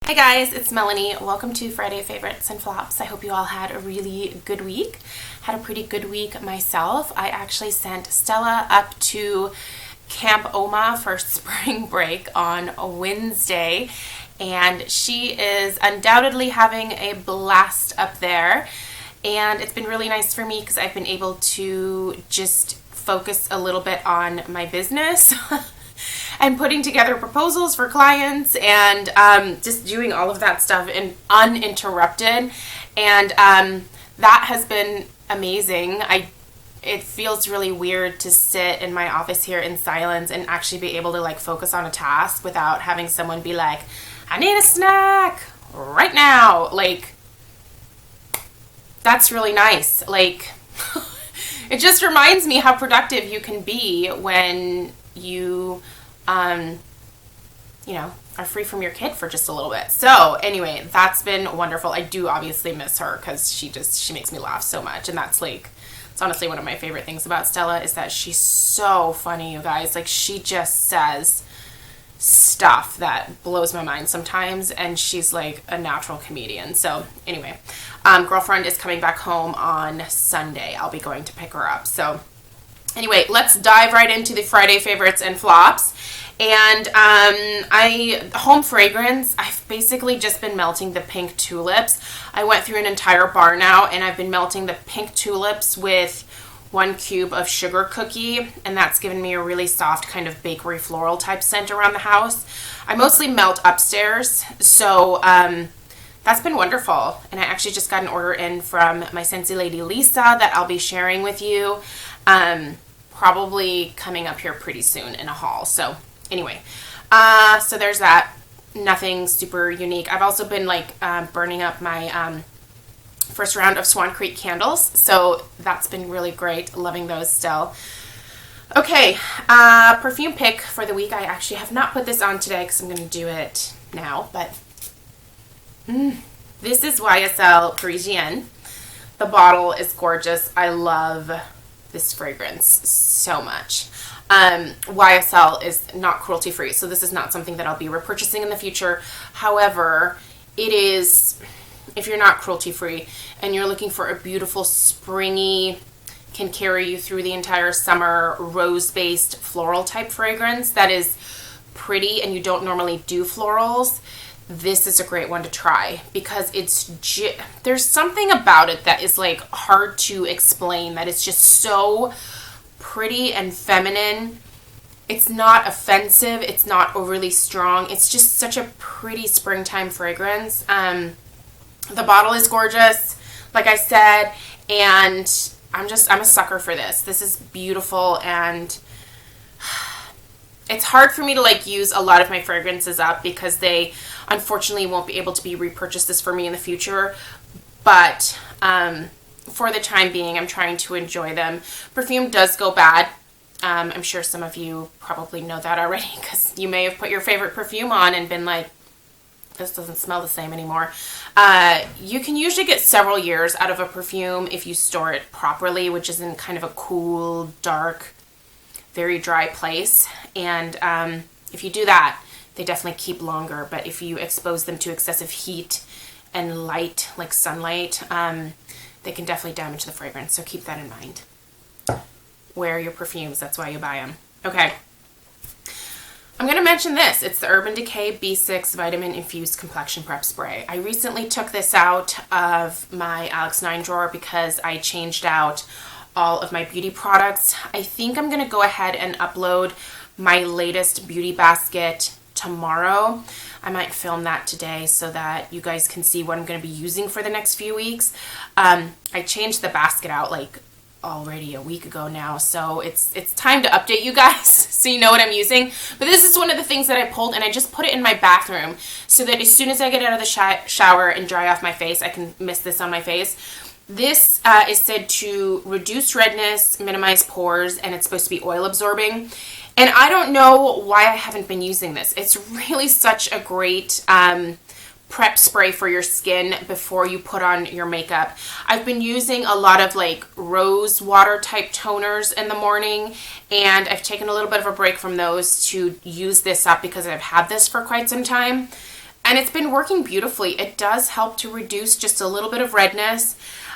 Hi guys, it's Melanie. Welcome to Friday Favorites and Flops. I hope you all had a really good week. Had a pretty good week myself. I actually sent Stella up to Camp Oma for spring break on a Wednesday, and she is undoubtedly having a blast up there. And it's been really nice for me because I've been able to just focus a little bit on my business. And putting together proposals for clients and just doing all of that stuff uninterrupted. And that has been amazing. It feels really weird to sit in my office here in silence and actually be able to focus on a task without having someone be like, I need a snack right now. That's really nice. It just reminds me how productive you can be when you are free from your kid for just a little bit. So anyway, that's been wonderful. I do obviously miss her because she makes me laugh so much. And it's honestly one of my favorite things about Stella is that she's so funny, you guys. She just says stuff that blows my mind sometimes, and she's a natural comedian. So anyway, girlfriend is coming back home on Sunday. I'll be going to pick her up. So anyway, let's dive right into the Friday favorites and flops. And home fragrance, I've basically just been melting the pink tulips. I went through an entire bar now, and I've been melting the pink tulips with 1 cube of sugar cookie, and that's given me a really soft kind of bakery floral type scent around the house. I mostly melt upstairs, so that's been wonderful. And I actually just got an order in from my Scentsy lady Lisa that I'll be sharing with you. Probably coming up here pretty soon in a haul. So anyway, so there's that. Nothing super unique. I've also been burning up my first round of Swan Creek candles. So that's been really great. Loving those still. Okay, perfume pick for the week. I actually have not put this on today because I'm going to do it now. But this is YSL Parisienne. The bottle is gorgeous. I love this fragrance so much. YSL is not cruelty free, so this is not something that I'll be repurchasing in the future. However, it is, if you're not cruelty free and you're looking for a beautiful springy, can carry you through the entire summer, rose-based floral type fragrance that is pretty and you don't normally do florals, this is a great one to try because there's something about it that is hard to explain, that it's just so pretty and feminine. It's not offensive. It's not overly strong. It's just such a pretty springtime fragrance. The bottle is gorgeous, like I said, and I'm a sucker for this. This is beautiful, and it's hard for me to use a lot of my fragrances up because they unfortunately won't be able to be repurchased for me in the future. But for the time being, I'm trying to enjoy them. Perfume does go bad. I'm sure some of you probably know that already because you may have put your favorite perfume on and been like, this doesn't smell the same anymore. You can usually get several years out of a perfume if you store it properly, which is in kind of a cool, dark, very dry place. And if you do that, they definitely keep longer. But if you expose them to excessive heat and light, like sunlight, they can definitely damage the fragrance. So keep that in mind. Wear your perfumes. That's why you buy them. Okay. I'm going to mention this. It's the Urban Decay B6 Vitamin Infused Complexion Prep Spray. I recently took this out of my Alex 9 drawer because I changed out all of my beauty products. I think I'm going to go ahead and upload my latest beauty basket tomorrow. I might film that today so that you guys can see what I'm going to be using for the next few weeks. I changed the basket out already a week ago now, so it's time to update you guys so you know what I'm using. But this is one of the things that I pulled, and I just put it in my bathroom so that as soon as I get out of the shower and dry off my face, I can mist this on my face. This is said to reduce redness, minimize pores, and it's supposed to be oil absorbing. And I don't know why I haven't been using this. It's really such a great prep spray for your skin before you put on your makeup. I've been using a lot of rose water type toners in the morning, and I've taken a little bit of a break from those to use this up because I've had this for quite some time. and it's been working beautifully. It does help to reduce just a little bit of redness.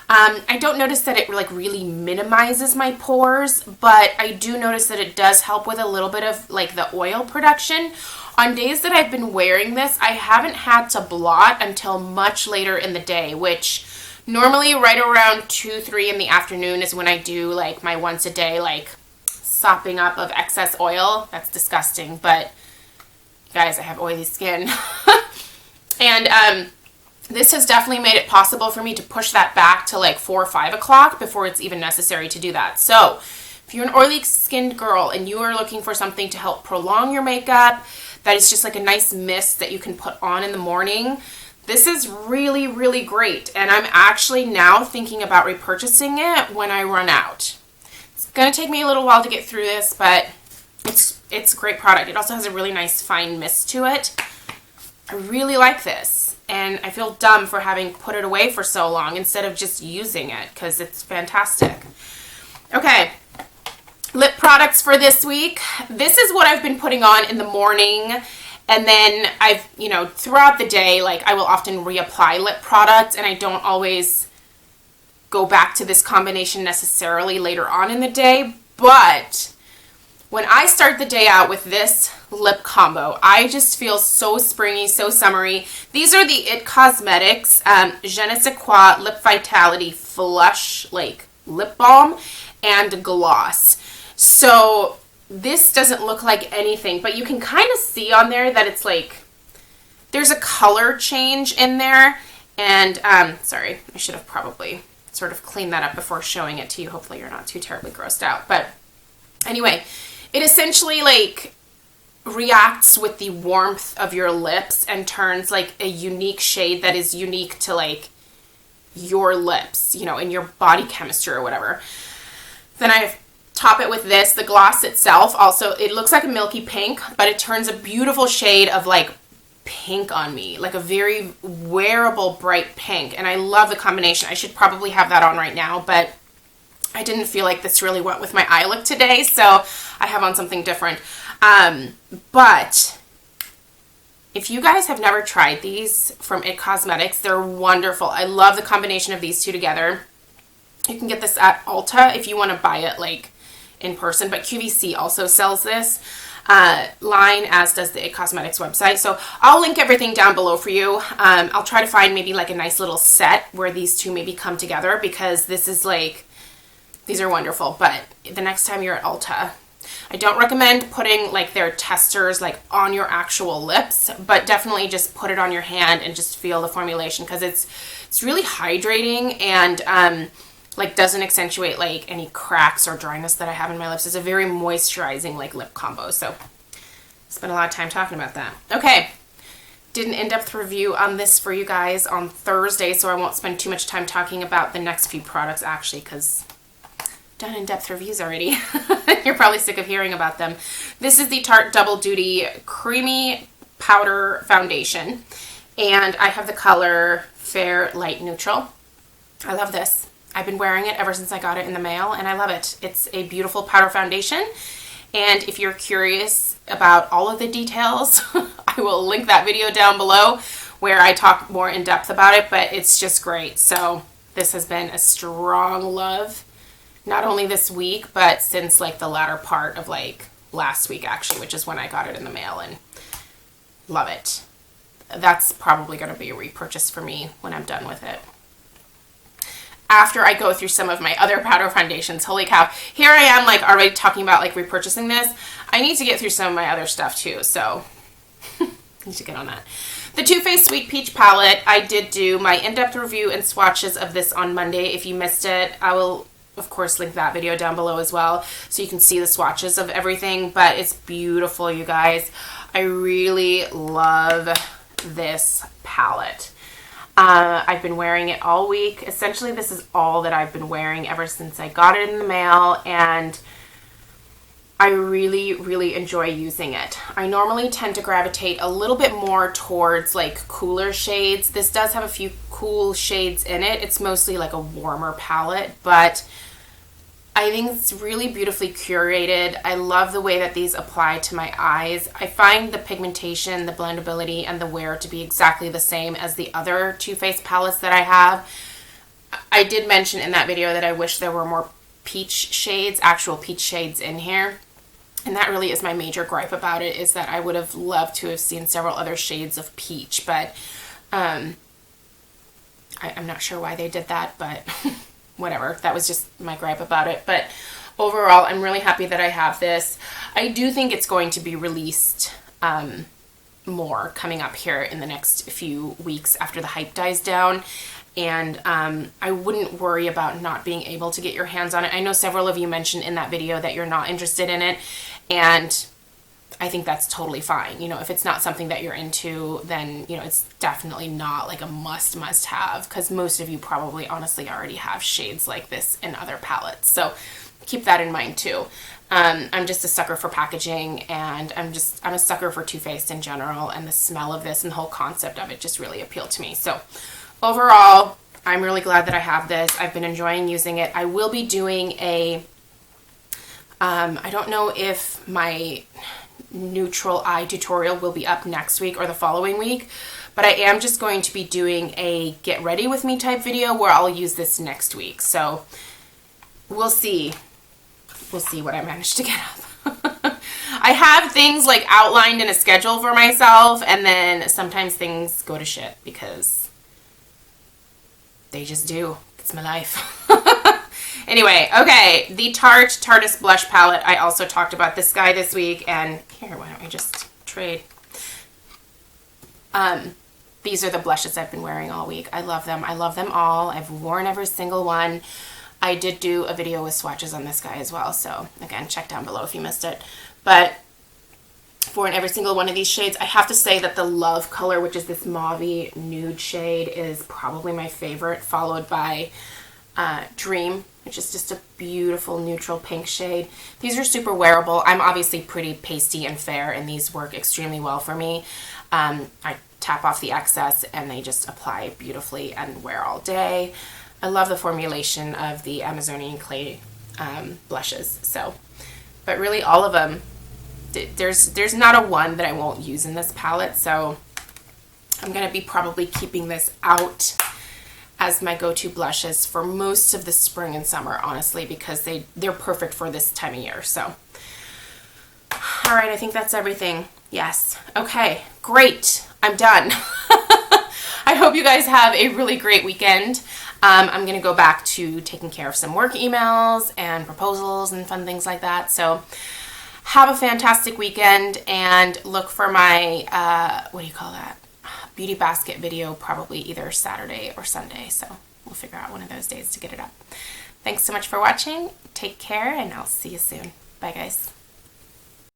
I don't notice that it like really minimizes my pores, but I do notice that it does help with a little bit of like the oil production. On days that I've been wearing this, I haven't had to blot until much later in the day, which normally right around 2, 3 in the afternoon is when I do like my once a day like sopping up of excess oil. That's disgusting, but guys, I have oily skin. And this has definitely made it possible for me to push that back to like 4 or 5 o'clock before it's even necessary to do that. So if you're an oily skinned girl and you are looking for something to help prolong your makeup, that is just like a nice mist that you can put on in the morning, this is really, really great. And I'm actually now thinking about repurchasing it when I run out. It's going to take me a little while to get through this, but it's a great product. It also has a really nice fine mist to it. I really like this, and I feel dumb for having put it away for so long instead of just using it because it's fantastic. Okay, lip products for this week. This is what I've been putting on in the morning, and then I've, throughout the day, like I will often reapply lip products, and I don't always go back to this combination necessarily later on in the day, but when I start the day out with this lip combo, I just feel so springy, so summery. These are the It Cosmetics Je ne sais quoi Lip Vitality Flush like Lip Balm and Gloss. So this doesn't look like anything, but you can kind of see on there that it's like, there's a color change in there. And, sorry, I should have probably sort of cleaned that up before showing it to you. Hopefully you're not too terribly grossed out. But anyway, it essentially like reacts with the warmth of your lips and turns like a unique shade that is unique to like your lips, in your body chemistry or whatever. Then I top it with this. The gloss itself also, it looks like a milky pink, but it turns a beautiful shade of like pink on me, like a very wearable bright pink. And I love the combination. I should probably have that on right now, but I didn't feel like this really went with my eye look today, so I have on something different. But if you guys have never tried these from It Cosmetics, they're wonderful. I love the combination of these two together. You can get this at Ulta if you want to buy it like in person, but QVC also sells this line, as does the It Cosmetics website. So I'll link everything down below for you. I'll try to find maybe like a nice little set where these two maybe come together, because this is like, these are wonderful. But the next time you're at Ulta, I don't recommend putting like their testers like on your actual lips, but definitely just put it on your hand and just feel the formulation, because it's really hydrating and like doesn't accentuate like any cracks or dryness that I have in my lips. It's a very moisturizing like lip combo. So spent a lot of time talking about that. Okay. Did an in-depth review on this for you guys on Thursday, so I won't spend too much time talking about the next few products actually, because done in-depth reviews already. You're probably sick of hearing about them. This is the Tarte Double Duty Creamy Powder Foundation, and I have the color Fair Light Neutral. I love this. I've been wearing it ever since I got it in the mail, and I love it. It's a beautiful powder foundation, and if you're curious about all of the details, I will link that video down below where I talk more in depth about it, but it's just great. So this has been a strong love, not only this week, but since like the latter part of like last week actually, which is when I got it in the mail, and love it. That's probably going to be a repurchase for me when I'm done with it. After I go through some of my other powder foundations, holy cow, here I am like already talking about like repurchasing this. I need to get through some of my other stuff too, so need to get on that. The Too Faced Sweet Peach palette, I did do my in-depth review and swatches of this on Monday. If you missed it, I will of course link that video down below as well, so you can see the swatches of everything. But it's beautiful, you guys. I really love this palette. I've been wearing it all week. Essentially, this is all that I've been wearing ever since I got it in the mail, and I really, really enjoy using it. I normally tend to gravitate a little bit more towards like cooler shades. This does have a few cool shades in it. It's mostly like a warmer palette, but I think it's really beautifully curated. I love the way that these apply to my eyes. I find the pigmentation, the blendability, and the wear to be exactly the same as the other Too Faced palettes that I have. I did mention in that video that I wish there were more peach shades, actual peach shades in here. And that really is my major gripe about it, is that I would have loved to have seen several other shades of peach, but I'm not sure why they did that, but whatever. That was just my gripe about it. But overall, I'm really happy that I have this. I do think it's going to be released more coming up here in the next few weeks after the hype dies down. And I wouldn't worry about not being able to get your hands on it. I know several of you mentioned in that video that you're not interested in it, and I think that's totally fine. You know, if it's not something that you're into, then, you know, it's definitely not like a must have, because most of you probably honestly already have shades like this in other palettes. So keep that in mind too. I'm just a sucker for packaging, and I'm a sucker for Too Faced in general, and the smell of this and the whole concept of it just really appealed to me. So overall, I'm really glad that I have this. I've been enjoying using it. I will be doing a, I don't know if my neutral eye tutorial will be up next week or the following week, but I am just going to be doing a get ready with me type video where I'll use this next week. So we'll see. We'll see what I manage to get up. I have things like outlined in a schedule for myself, and then sometimes things go to shit because they just do. It's my life. Anyway, okay, the Tarteist blush palette. I also talked about this guy this week, and here, why don't we just trade? These are the blushes I've been wearing all week. I love them. I love them all. I've worn every single one. I did do a video with swatches on this guy as well, so again, check down below if you missed it. But for every single one of these shades, I have to say that the Love color, which is this mauve nude shade, is probably my favorite, followed by Dream, which is just a beautiful neutral pink shade. These are super wearable. I'm obviously pretty pasty and fair, and these work extremely well for me. I tap off the excess and they just apply beautifully and wear all day. I love the formulation of the Amazonian clay blushes. So, but really all of them, there's not a one that I won't use in this palette. So I'm going to be probably keeping this out as my go-to blushes for most of the spring and summer, honestly, because they're perfect for this time of year. So, all right, I think that's everything. Yes. Okay, great. I'm done. I hope you guys have a really great weekend. I'm going to go back to taking care of some work emails and proposals and fun things like that. So have a fantastic weekend, and look for my, what do you call that? Beauty basket video, probably either Saturday or Sunday. So we'll figure out one of those days to get it up. Thanks so much for watching. Take care, and I'll see you soon. Bye, guys.